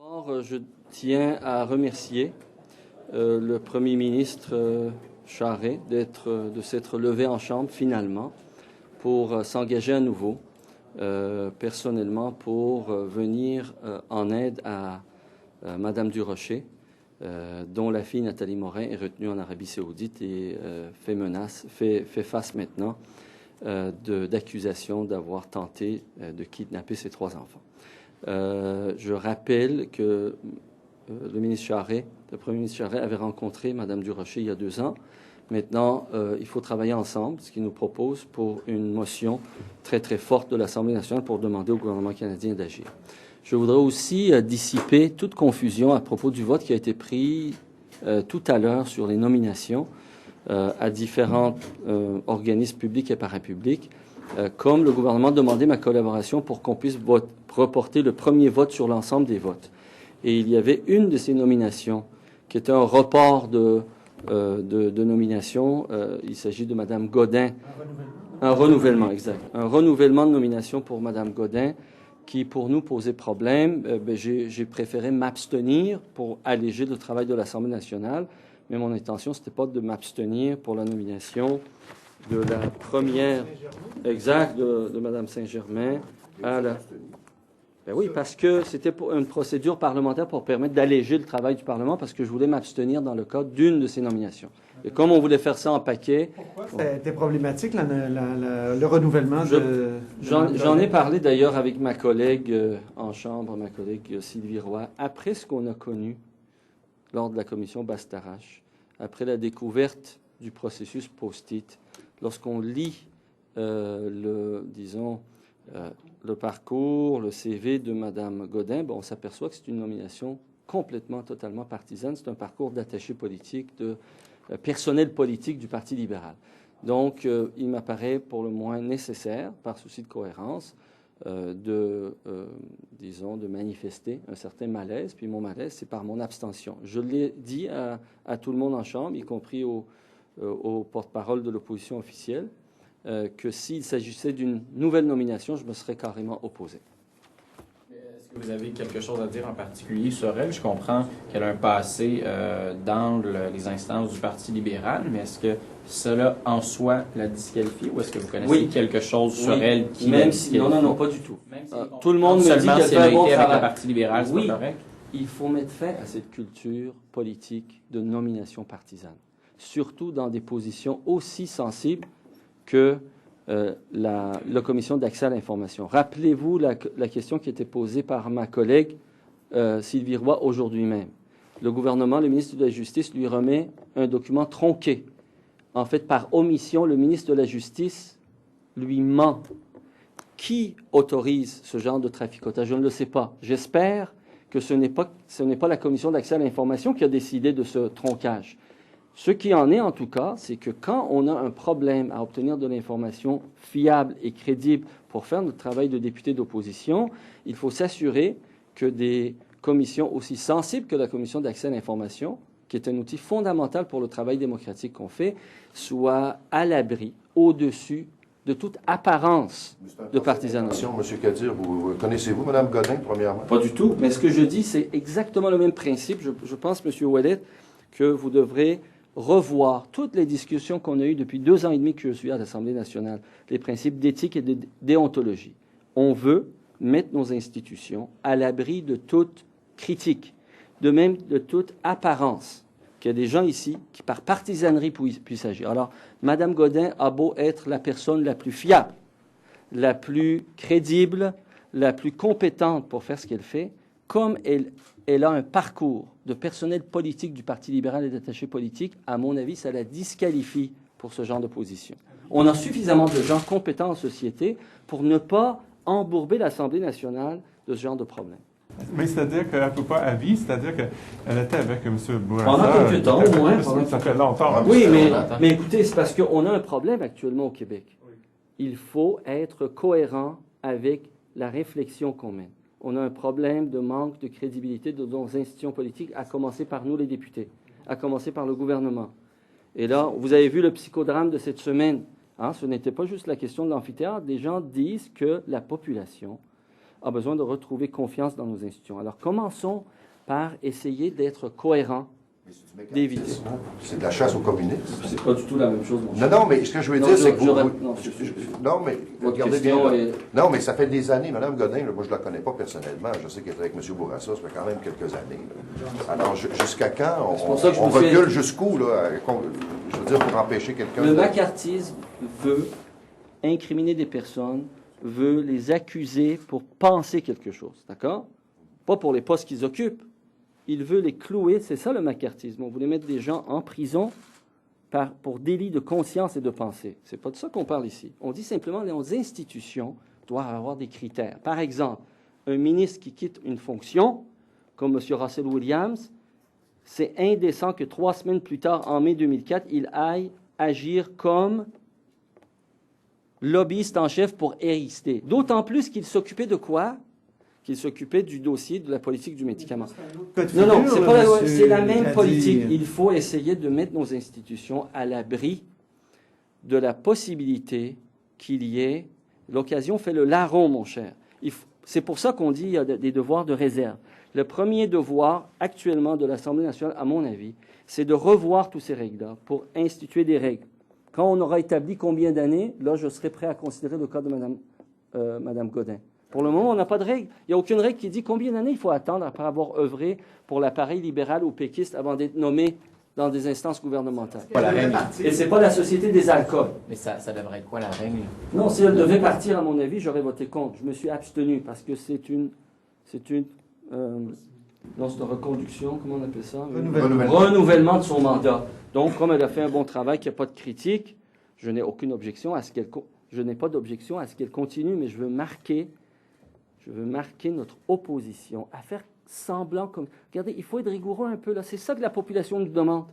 D'abord, je tiens à remercier le Premier ministre Charest de s'être levé en Chambre finalement pour s'engager à nouveau, personnellement, pour venir en aide à Madame Durocher, dont la fille Nathalie Morin est retenue en Arabie Saoudite et fait face maintenant d'accusations d'avoir tenté de kidnapper ses 3 enfants. Je rappelle que le Premier ministre Charest avait rencontré Mme Durocher il y a 2 ans. Maintenant, il faut travailler ensemble, ce qu'il nous propose, pour une motion très, très forte de l'Assemblée nationale pour demander au gouvernement canadien d'agir. Je voudrais aussi dissiper toute confusion à propos du vote qui a été pris tout à l'heure sur les nominations à différents organismes publics et parapublics. Comme le gouvernement demandait ma collaboration pour qu'on puisse reporter le premier vote sur l'ensemble des votes. Et il y avait une de ces nominations qui était un report de nomination. Il s'agit de Mme Godin. Un renouvellement, exact. Un renouvellement de nomination pour Mme Godin qui, pour nous, posait problème. J'ai préféré m'abstenir pour alléger le travail de l'Assemblée nationale, mais mon intention, ce n'était pas de m'abstenir pour la nomination de la première, exact, de Mme Saint-Germain à la... Ben oui, parce que c'était pour une procédure parlementaire pour permettre d'alléger le travail du Parlement, parce que je voulais m'abstenir dans le cadre d'une de ces nominations. Et comme on voulait faire ça en paquet... Pourquoi c'était problématique, le renouvellement de... J'en ai parlé d'ailleurs avec ma collègue en Chambre, ma collègue Sylvie Roy, après ce qu'on a connu lors de la commission Bastarache, après la découverte du processus post-it, lorsqu'on lit le parcours, le CV de Mme Godin, on s'aperçoit que c'est une nomination complètement, totalement partisane. C'est un parcours d'attaché politique, de personnel politique du Parti libéral. Donc, il m'apparaît pour le moins nécessaire, par souci de cohérence, de manifester un certain malaise. Puis mon malaise, c'est par mon abstention. Je l'ai dit à tout le monde en Chambre, y compris au porte-parole de l'opposition officielle, que s'il s'agissait d'une nouvelle nomination, je me serais carrément opposé. Est-ce que vous avez quelque chose à dire en particulier sur elle? Je comprends qu'elle a un passé dans les instances du Parti libéral, mais est-ce que cela en soi la disqualifie ou est-ce que vous connaissez quelque chose sur elle qui la disqualifie? Non, pas du tout. Tout le monde me dit qu'elle fait un bon travail. Avec le Parti libéral, c'est pas correct? Il faut mettre fin à cette culture politique de nomination partisane, surtout dans des positions aussi sensibles que la Commission d'accès à l'information. Rappelez-vous la question qui était posée par ma collègue Sylvie Roy aujourd'hui même. Le gouvernement, le ministre de la Justice, lui remet un document tronqué. En fait, par omission, le ministre de la Justice lui ment. Qui autorise ce genre de traficotage? Je ne le sais pas. J'espère que ce n'est pas la Commission d'accès à l'information qui a décidé de ce tronquage. Ce qui en est, en tout cas, c'est que quand on a un problème à obtenir de l'information fiable et crédible pour faire notre travail de député d'opposition, il faut s'assurer que des commissions aussi sensibles que la Commission d'accès à l'information, qui est un outil fondamental pour le travail démocratique qu'on fait, soient à l'abri, au-dessus de toute apparence de partisanerie. M. Kadir, connaissez-vous Mme Godin, premièrement? Pas du tout, mais ce que je dis, c'est exactement le même principe. Je pense, M. Ouellet, que vous devrez revoir toutes les discussions qu'on a eues depuis 2 ans et demi que je suis à l'Assemblée nationale, les principes d'éthique et de déontologie. On veut mettre nos institutions à l'abri de toute critique, de même de toute apparence, qu'il y a des gens ici qui, par partisanerie, puissent agir. Alors, Mme Godin a beau être la personne la plus fiable, la plus crédible, la plus compétente pour faire ce qu'elle fait, comme elle a un parcours de personnel politique du Parti libéral et d'attaché politique, à mon avis, ça la disqualifie pour ce genre de position. On a suffisamment de gens compétents en société pour ne pas embourber l'Assemblée nationale de ce genre de problème. Mais c'est-à-dire qu'elle ne peut pas à vie, c'est-à-dire qu'elle était avec M. Bourassa. Pendant quelques temps, au moins. Ça fait longtemps. Oui, mais écoutez, c'est parce qu'on a un problème actuellement au Québec. Oui. Il faut être cohérent avec la réflexion qu'on mène. On a un problème de manque de crédibilité de nos institutions politiques, à commencer par nous, les députés, à commencer par le gouvernement. Et là, vous avez vu le psychodrame de cette semaine. Ce n'était pas juste la question de l'amphithéâtre. Des gens disent que la population a besoin de retrouver confiance dans nos institutions. Alors, commençons par essayer d'être cohérents, d'éviter. C'est de la chasse au communisme. C'est pas du tout la même chose, mon cher. Non, mais ce que je veux dire, c'est que non, non, mais votre regardez question bien. est... Non, mais ça fait des années. Mme Godin, là, moi, je ne la connais pas personnellement. Je sais qu'elle était avec M. Bourassa, ça fait quand même quelques années. Là. Alors, jusqu'à quand on recule jusqu'où, là, je veux dire, pour empêcher quelqu'un Le macartisme veut incriminer des personnes, veut les accuser pour penser quelque chose, d'accord? Pas pour les postes qu'ils occupent. Il veut les clouer, c'est ça le macartisme. On voulait mettre des gens en prison pour délit de conscience et de pensée. C'est pas de ça qu'on parle ici. On dit simplement que les institutions doivent avoir des critères. Par exemple, un ministre qui quitte une fonction, comme M. Russell Williams, c'est indécent que 3 semaines plus tard, en mai 2004, il aille agir comme lobbyiste en chef pour RXT. D'autant plus qu'il s'occupait de quoi? Qu'il s'occupait du dossier de la politique du médicament. Non, c'est la même politique. Il faut essayer de mettre nos institutions à l'abri de la possibilité qu'il y ait... L'occasion fait le larron, mon cher. C'est pour ça qu'on dit qu'il y a des devoirs de réserve. Le premier devoir actuellement de l'Assemblée nationale, à mon avis, c'est de revoir tous ces règles-là pour instituer des règles. Quand on aura établi combien d'années, là, je serai prêt à considérer le cas de Mme Godin. Pour le moment, on n'a pas de règle. Il n'y a aucune règle qui dit combien d'années il faut attendre après avoir œuvré pour l'appareil libéral ou péquiste avant d'être nommé dans des instances gouvernementales. Pas la règle. Et c'est pas la Société des alcools. Mais ça devrait être quoi la règle? Non, si elle devait partir, à mon avis, j'aurais voté contre. Je me suis abstenu parce que c'est une reconduction, comment on appelle ça? Renouvellement de son mandat. Donc, comme elle a fait un bon travail, qu'il n'y a pas de critique, je n'ai aucune objection à ce qu'elle... Je n'ai pas d'objection à ce qu'elle continue, mais je veux marquer notre opposition à faire semblant comme... Regardez, il faut être rigoureux un peu, là. C'est ça que la population nous demande.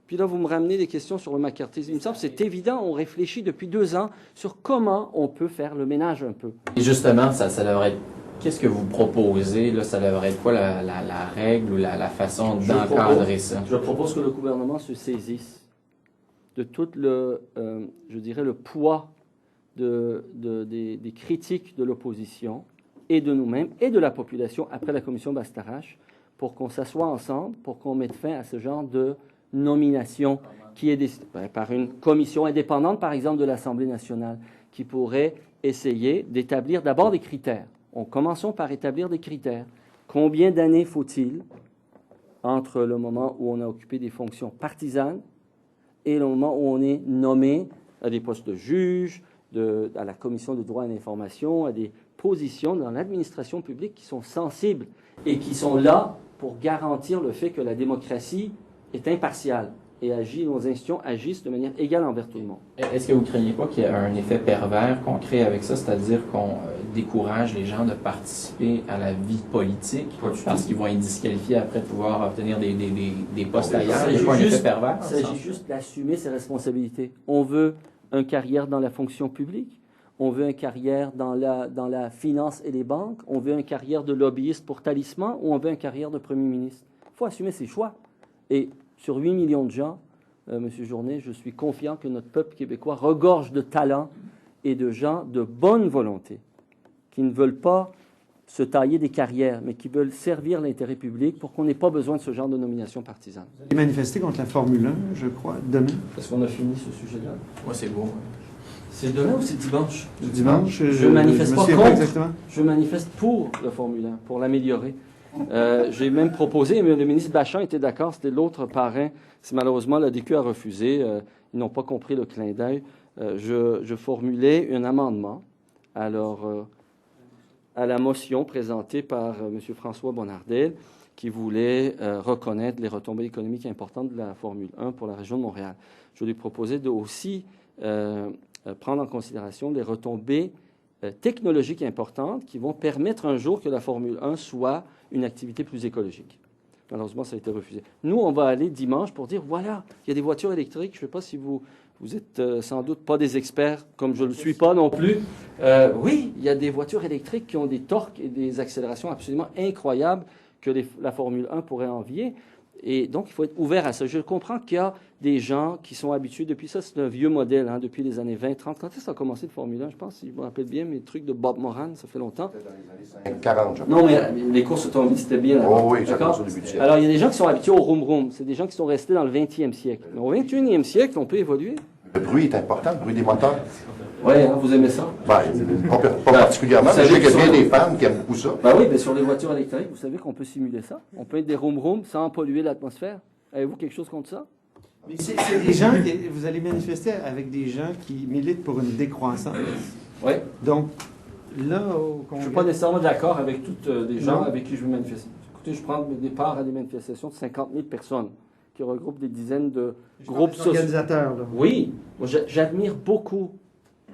Puis là, vous me ramenez des questions sur le macartisme. Il me semble que c'est évident, on réfléchit depuis 2 ans sur comment on peut faire le ménage un peu. Et justement, ça devrait être... Qu'est-ce que vous proposez, là? Ça devrait être quoi la règle ou la façon d'encadrer ça? Je propose que le gouvernement se saisisse de tout le poids des critiques de l'opposition et de nous-mêmes et de la population après la commission Bastarache pour qu'on s'assoie ensemble, pour qu'on mette fin à ce genre de nomination qui est décidée par une commission indépendante, par exemple, de l'Assemblée nationale, qui pourrait essayer d'établir d'abord des critères. Commençons par établir des critères. Combien d'années faut-il entre le moment où on a occupé des fonctions partisanes et le moment où on est nommé à des postes de juge, à la commission de droit à l'information, à des positions dans l'administration publique qui sont sensibles et qui sont là pour garantir le fait que la démocratie est impartiale et nos institutions agissent de manière égale envers tout le monde. Est-ce que vous ne craignez pas qu'il y ait un effet pervers qu'on crée avec ça, c'est-à-dire qu'on décourage les gens de participer à la vie politique parce qu'ils vont être disqualifiés après de pouvoir obtenir des postes ailleurs? Il n'y a pas un effet pervers? Il s'agit juste d'assumer ses responsabilités. On veut une carrière dans la fonction publique, on veut une carrière dans la finance et les banques, on veut une carrière de lobbyiste pour Talisman ou on veut une carrière de premier ministre. Il faut assumer ses choix. Et sur 8 millions de gens, M. Journet, je suis confiant que notre peuple québécois regorge de talents et de gens de bonne volonté, qui ne veulent pas se tailler des carrières, mais qui veulent servir l'intérêt public pour qu'on n'ait pas besoin de ce genre de nomination partisane. Vous allez manifester contre la Formule 1, je crois, demain. Est-ce qu'on a fini ce sujet-là? Moi, c'est beau. C'est demain ou c'est dimanche? Dimanche. Je manifeste pas contre. Exactement. Je manifeste pour la Formule 1, pour l'améliorer. J'ai même proposé, mais le ministre Bachand était d'accord, c'était l'autre parrain. C'est malheureusement, la DQ a refusé. Ils n'ont pas compris le clin d'œil. Je formulais un amendement à la motion présentée par M. François Bonnardel qui voulait reconnaître les retombées économiques importantes de la Formule 1 pour la région de Montréal. Je lui proposais de aussi prendre en considération les retombées technologiques importantes qui vont permettre un jour que la Formule 1 soit une activité plus écologique. Malheureusement, ça a été refusé. Nous, on va aller dimanche pour dire, voilà, il y a des voitures électriques. Je ne sais pas si vous êtes sans doute pas des experts, comme je ne le suis pas non plus. Oui, il y a des voitures électriques qui ont des torques et des accélérations absolument incroyables que la Formule 1 pourrait envier. Et donc, il faut être ouvert à ça. Je comprends qu'il y a des gens qui sont habitués, depuis ça, c'est un vieux modèle, hein, depuis les années 20, 30. Quand est-ce que ça a commencé le Formule 1, je pense, si je me rappelle bien, mes trucs de Bob Moran, ça fait longtemps. Dans les années 40, je pense. Non, mais les courses automobiles, c'était bien. Oh oui, ça D'accord? commence au début du siècle. Alors, il y a des gens qui sont habitués au room-room. C'est des gens qui sont restés dans le 20e siècle. Mais au 21e siècle, on peut évoluer. Le bruit est important, le bruit des moteurs. Oui, hein, vous aimez ça? Ben, pas particulièrement, mais je sais qu'il y a bien des fans qui aiment beaucoup ça. Ben oui, mais sur les voitures électriques, vous savez qu'on peut simuler ça. On peut être des room-room sans polluer l'atmosphère. Avez-vous quelque chose contre ça? Mais c'est des gens, vous allez manifester avec des gens qui militent pour une décroissance. Oui. Donc, là, au Je ne suis Congrès... pas nécessairement d'accord avec toutes des gens Non. avec qui je veux manifester. Écoutez, je prends des parts à des manifestations de 50 000 personnes qui regroupent des dizaines de groupes sociaux. organisateurs, là. Oui, moi, j'admire beaucoup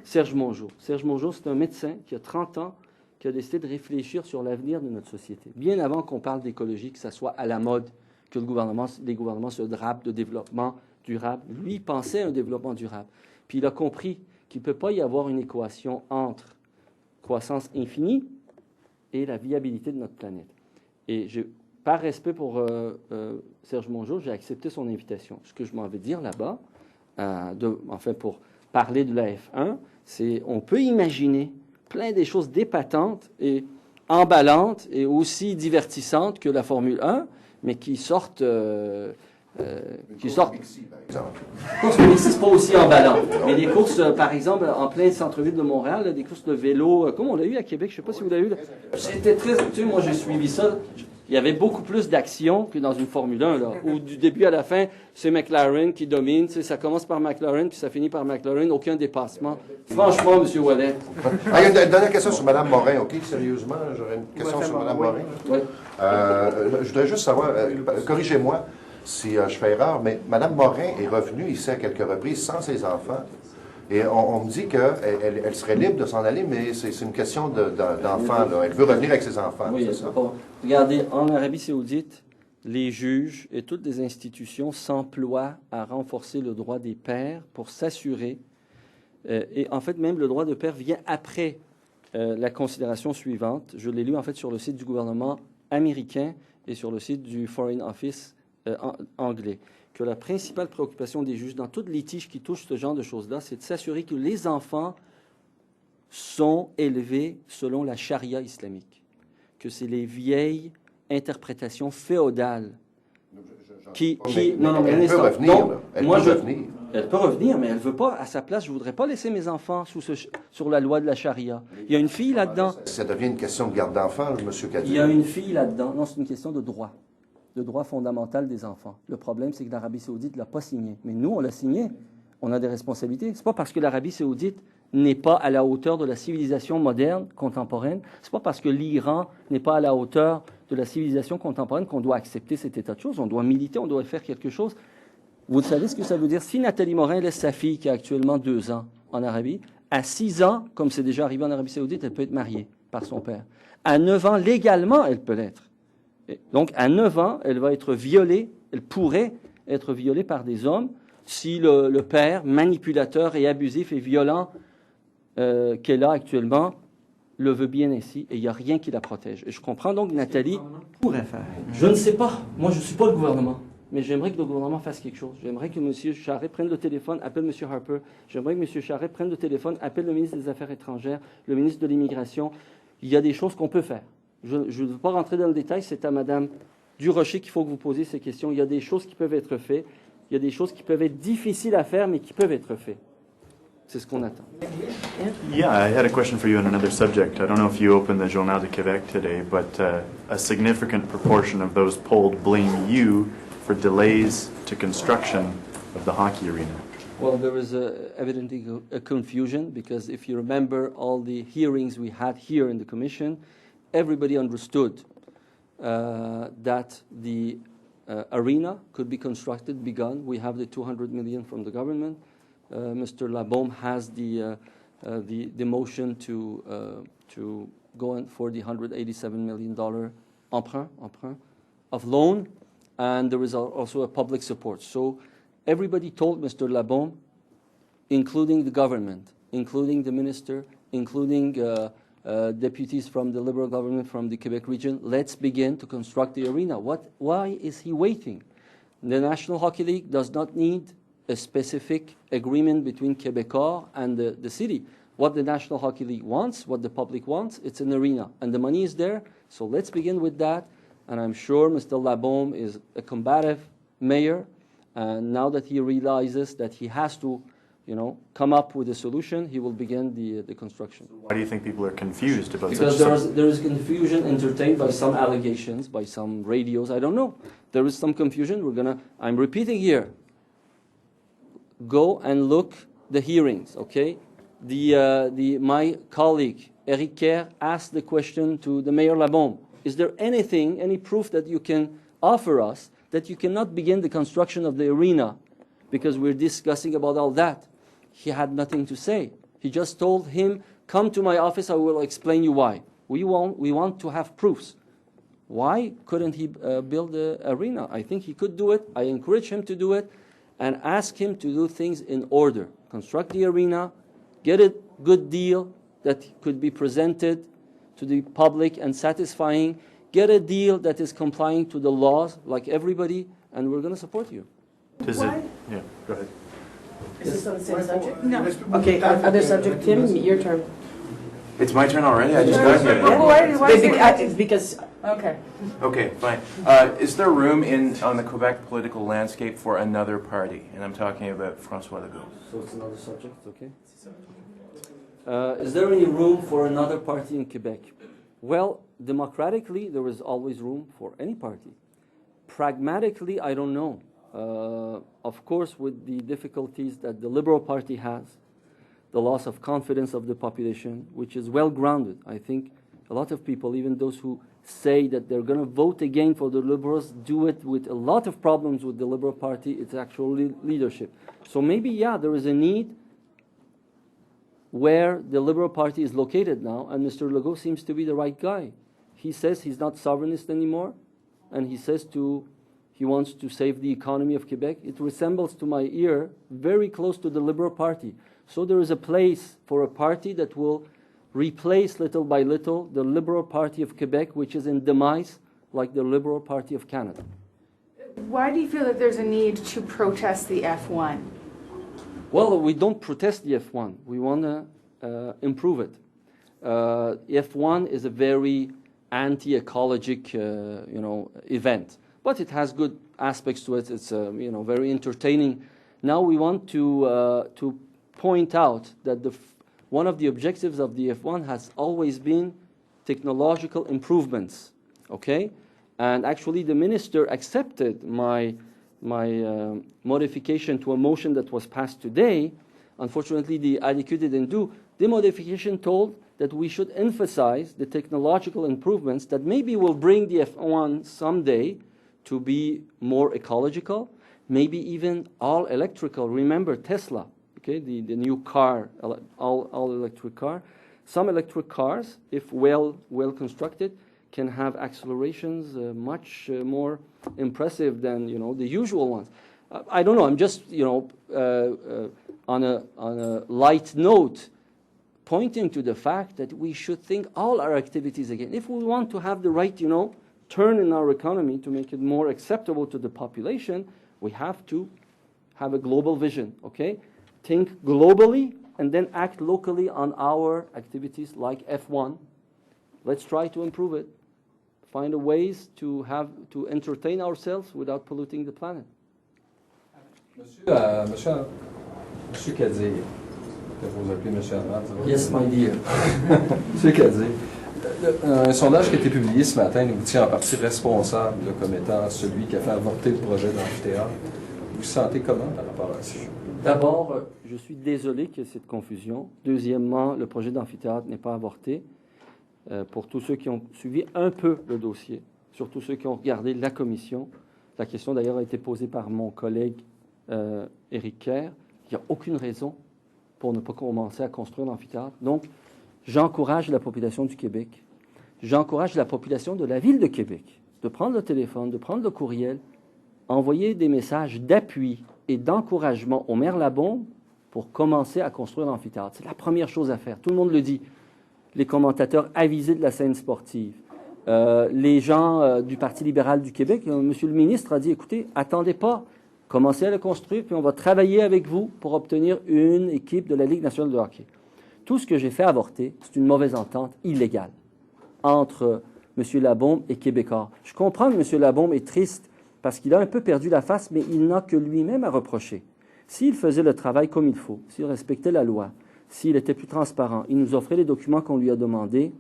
Serge Mongeau. Serge Mongeau, c'est un médecin qui a 30 ans, qui a décidé de réfléchir sur l'avenir de notre société. Bien avant qu'on parle d'écologie, que ça soit à la mode, que les gouvernements se drapent de développement durable. Lui, il pensait à un développement durable. Puis il a compris qu'il ne peut pas y avoir une équation entre croissance infinie et la viabilité de notre planète. Et par respect pour Serge Mongeau, j'ai accepté son invitation. Ce que je m'en vais dire là-bas, pour parler de la F1, c'est on peut imaginer plein des choses dépatantes et emballantes et aussi divertissantes que la Formule 1, mais qui sortent... Pixie, par exemple. Les courses de Mixi, c'est pas aussi emballant. Mais des courses, par exemple, en plein centre-ville de Montréal, là, des courses de vélo, comme on l'a eu à Québec, je sais pas si vous l'avez eu. C'était très... Tu sais, moi, j'ai suivi ça. Il y avait beaucoup plus d'action que dans une Formule 1, là, où du début à la fin, c'est McLaren qui domine. Tu sais, ça commence par McLaren, puis ça finit par McLaren. Aucun dépassement. Franchement, M. Wallet. Ah, il y a une dernière question sur Mme Morin, OK? Sérieusement, j'aurais une question sur Mme Morin. Oui. Je voudrais juste savoir, corrigez-moi si je fais erreur, mais Mme Morin est revenue ici à quelques reprises sans ses enfants. Et on me dit qu'elle serait libre de s'en aller, mais c'est une question d'enfants. Elle veut revenir avec ses enfants. Oui, c'est ça? Regardez, en Arabie Saoudite, les juges et toutes les institutions s'emploient à renforcer le droit des pères pour s'assurer, et en fait même le droit de père vient après la considération suivante. Je l'ai lu en fait sur le site du gouvernement américain et sur le site du Foreign Office anglais, que la principale préoccupation des juges dans tout litige qui touche ce genre de choses-là, c'est de s'assurer que les enfants sont élevés selon la charia islamique, que c'est les vieilles interprétations féodales qui non, mais elle peut revenir. Donc, là. Elle moi, peut revenir. Elle peut revenir, mais elle ne veut pas, à sa place, je ne voudrais pas laisser mes enfants sur la loi de la charia. Il y a une fille là-dedans. Ça devient une question de garde d'enfants, M. Kadir. Il y a une fille là-dedans. Non, c'est une question de droit fondamental des enfants. Le problème, c'est que l'Arabie saoudite ne l'a pas signé. Mais nous, on l'a signé. On a des responsabilités. Ce n'est pas parce que l'Arabie saoudite n'est pas à la hauteur de la civilisation moderne, contemporaine. Ce n'est pas parce que l'Iran n'est pas à la hauteur de la civilisation contemporaine qu'on doit accepter cet état de choses. On doit militer, on doit faire quelque chose. Vous savez ce que ça veut dire? Si Nathalie Morin laisse sa fille, qui a actuellement 2 ans en Arabie, à 6 ans, comme c'est déjà arrivé en Arabie saoudite, elle peut être mariée par son père. À 9 ans, légalement, elle peut l'être. Donc, à 9 ans, elle va être violée, elle pourrait être violée par des hommes si le père, manipulateur et abusif et violent qu'elle a actuellement, le veut bien ainsi, et il n'y a rien qui la protège. Et je comprends donc, Nathalie... pourrait faire. Je ne sais pas. Moi, je ne suis pas le gouvernement. Mais j'aimerais que le gouvernement fasse quelque chose. J'aimerais que M. Charest prenne le téléphone, appelle M. Harper. J'aimerais que M. Charest prenne le téléphone, appelle le ministre des Affaires étrangères, le ministre de l'Immigration. Il y a des choses qu'on peut faire. Je ne veux pas rentrer dans le détail, c'est à Mme Durocher qu'il faut que vous posiez ces questions. Il y a des choses qui peuvent être faites. Il y a des choses qui peuvent être difficiles à faire, mais qui peuvent être faites. C'est ce qu'on attend. Yeah, I had a question for you on another subject. I don't know if you opened the Journal de Québec today, but a significant proportion of those polled blame you for delays to construction of the hockey arena. Well, there was evidently a confusion because if you remember all the hearings we had here in the Commission, everybody understood that the arena could be constructed, begun. We have the $200 million from the government. Mr. Labaume has the motion to go in for the $187 million emprunt of loan, and there is also a public support. So everybody told Mr. Labaume, including the government, including the minister, including deputies from the Liberal government from the Quebec region, let's begin to construct the arena. Why is he waiting? The National Hockey League does not need a specific agreement between Québécois and the city. What the National Hockey League wants, what the public wants, it's an arena. And the money is there, so let's begin with that. And I'm sure Mr. Labaume is a combative mayor, and now that he realizes that he has to, come up with a solution, he will begin the construction. Why do you think people are confused about Because such there is confusion entertained by some allegations, by some radios, I don't know. There is some confusion. I'm repeating here. Go and look the hearings, okay? My colleague, Eric Kerr, asked the question to the Mayor Labaume. Is there anything, any proof that you can offer us that you cannot begin the construction of the arena because we're discussing about all that? He had nothing to say. He just told him, come to my office, I will explain you why. We want to have proofs. Why couldn't he build the arena? I think he could do it. I encourage him to do it and ask him to do things in order. Construct the arena, get a good deal that could be presented to the public and satisfying. Get a deal that is complying to the laws like everybody, and we're going to support you. Does it? Yeah, go ahead. Is this on the same subject? No. Okay, other subject. Tim, your turn. It's my turn already? I just got here. Why is it? Because. Okay. Okay, fine. Is there room on the Quebec political landscape for another party? And I'm talking about François Legault. So it's another subject, okay? Is there any room for another party in Quebec? Well, democratically, there is always room for any party. Pragmatically, I don't know. Of course, with the difficulties that the Liberal Party has, the loss of confidence of the population, which is well grounded. I think a lot of people, even those who say that they're going to vote again for the Liberals, do it with a lot of problems with the Liberal Party. It's actually leadership. So maybe, yeah, there is a need where the Liberal Party is located now, and Mr. Legault seems to be the right guy. He says he's not sovereignist anymore, and he says he wants to save the economy of Quebec. It resembles to my ear very close to the Liberal Party. So there is a place for a party that will replace little by little the Liberal Party of Quebec, which is in demise like the Liberal Party of Canada. Why do you feel that there's a need to protest the F1? Well, we don't protest the F1. We want to improve it. F1 is a very anti-ecologic, event, but it has good aspects to it. It's, very entertaining. Now we want to point out that one of the objectives of the F1 has always been technological improvements. Okay, and actually the minister accepted my modification to a motion that was passed today. Unfortunately, the ADQ didn't do. The modification told that we should emphasize the technological improvements that maybe will bring the F1 someday to be more ecological, maybe even all electrical. Remember Tesla, okay, the new car, all electric car. Some electric cars, if well constructed, can have accelerations much more impressive than the usual ones. I don't know. I'm just on a light note, pointing to the fact that we should think all our activities again. If we want to have the right turn in our economy to make it more acceptable to the population, we have to have a global vision. Okay, think globally and then act locally on our activities like F1. Let's try to improve it. Find a ways to entertain ourselves without polluting the planet. Monsieur Kadir, vous appelez Monsieur Ahmad. Yes, my dear. Monsieur Kadir, un sondage qui a été publié ce matin nous tient en partie responsable comme étant celui qui a fait avorter le projet d'amphithéâtre. Vous vous sentez comment par rapport à ça? D'abord, je suis désolé qu'il y ait cette confusion. Deuxièmement, le projet d'amphithéâtre n'est pas avorté. Pour tous ceux qui ont suivi un peu le dossier, surtout ceux qui ont regardé la commission, la question d'ailleurs a été posée par mon collègue Éric Kerr. Il n'y a aucune raison pour ne pas commencer à construire l'amphithéâtre. Donc, j'encourage la population du Québec, j'encourage la population de la ville de Québec de prendre le téléphone, de prendre le courriel, envoyer des messages d'appui et d'encouragement au maire Labaume pour commencer à construire l'amphithéâtre. C'est la première chose à faire. Tout le monde le dit. Les commentateurs avisés de la scène sportive, Les gens du Parti libéral du Québec, Monsieur le ministre a dit, écoutez, attendez pas, commencez à le construire, puis on va travailler avec vous pour obtenir une équipe de la Ligue nationale de hockey. Tout ce que j'ai fait avorter, c'est une mauvaise entente illégale entre M. Labaume et Québécois. Je comprends que M. Labaume est triste parce qu'il a un peu perdu la face, mais il n'a que lui-même à reprocher. S'il faisait le travail comme il faut, s'il respectait la loi, s'il était plus transparent, il nous offrait les documents qu'on lui a demandés,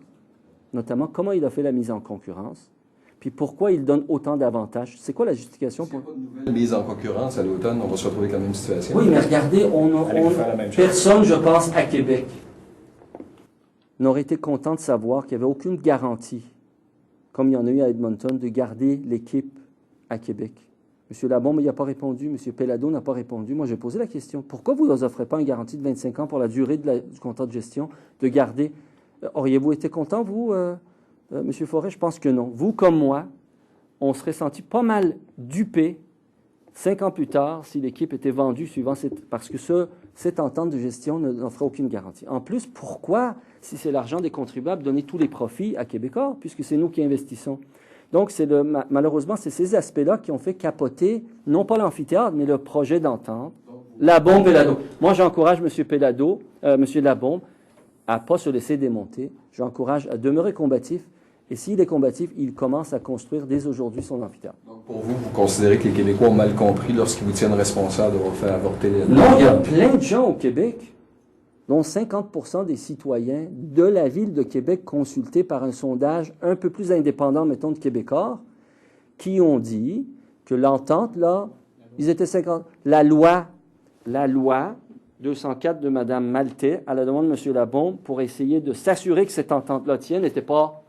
notamment comment il a fait la mise en concurrence, puis pourquoi il donne autant d'avantages. C'est quoi la justification pour... S'il n'y a pas de nouvelle mise en concurrence à l'automne, on va se retrouver avec la même situation. Oui, mais regardez, personne, je pense, à Québec n'aurait été content de savoir qu'il n'y avait aucune garantie, comme il y en a eu à Edmonton, de garder l'équipe à Québec. M. Labaume n'y a pas répondu, M. Pellado n'a pas répondu. Moi, j'ai posé la question. Pourquoi vous ne leur offrez pas une garantie de 25 ans pour la durée du contrat de gestion, de garder... Auriez-vous été content, vous, M. Forêt? Je pense que non. Vous, comme moi, on serait senti pas mal dupé 5 ans plus tard si l'équipe était vendue suivant parce que cette entente de gestion n'offrait aucune garantie. En plus, pourquoi, si c'est l'argent des contribuables, donner tous les profits à Québécois, puisque c'est nous qui investissons? Donc, malheureusement, c'est ces aspects-là qui ont fait capoter, non pas l'amphithéâtre, mais le projet d'entente. Labaume, Pellado. Moi, j'encourage M. Pellado, M. Labaume, à ne pas se laisser démonter. J'encourage à demeurer combatif. Et s'il est combatif, il commence à construire dès aujourd'hui son amphithéâtre. Donc, pour vous, vous considérez que les Québécois ont mal compris lorsqu'ils vous tiennent responsable d'avoir fait avorter les... Non, il y a plein de gens au Québec, dont 50% des citoyens de la ville de Québec consultés par un sondage un peu plus indépendant, mettons, de Québécois, qui ont dit que l'entente, là, ils étaient 50... La loi 204 de Mme Maltais, à la demande de M. Labaume, pour essayer de s'assurer que cette entente-là tienne, n'était pas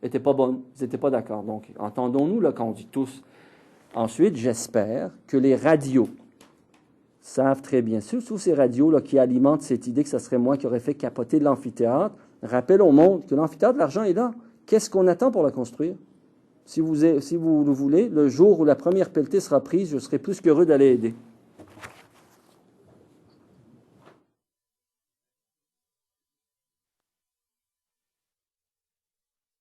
bonne. Ils n'étaient pas d'accord. Donc, entendons-nous, là, quand on dit tous. Ensuite, j'espère que les radios savent très bien, surtout ces radios-là qui alimentent cette idée que ce serait moi qui aurais fait capoter l'amphithéâtre, rappellent au monde que l'amphithéâtre, l'argent est là. Qu'est-ce qu'on attend pour la construire? Si vous le voulez, le jour où la première pelletée sera prise, je serai plus qu'heureux d'aller aider.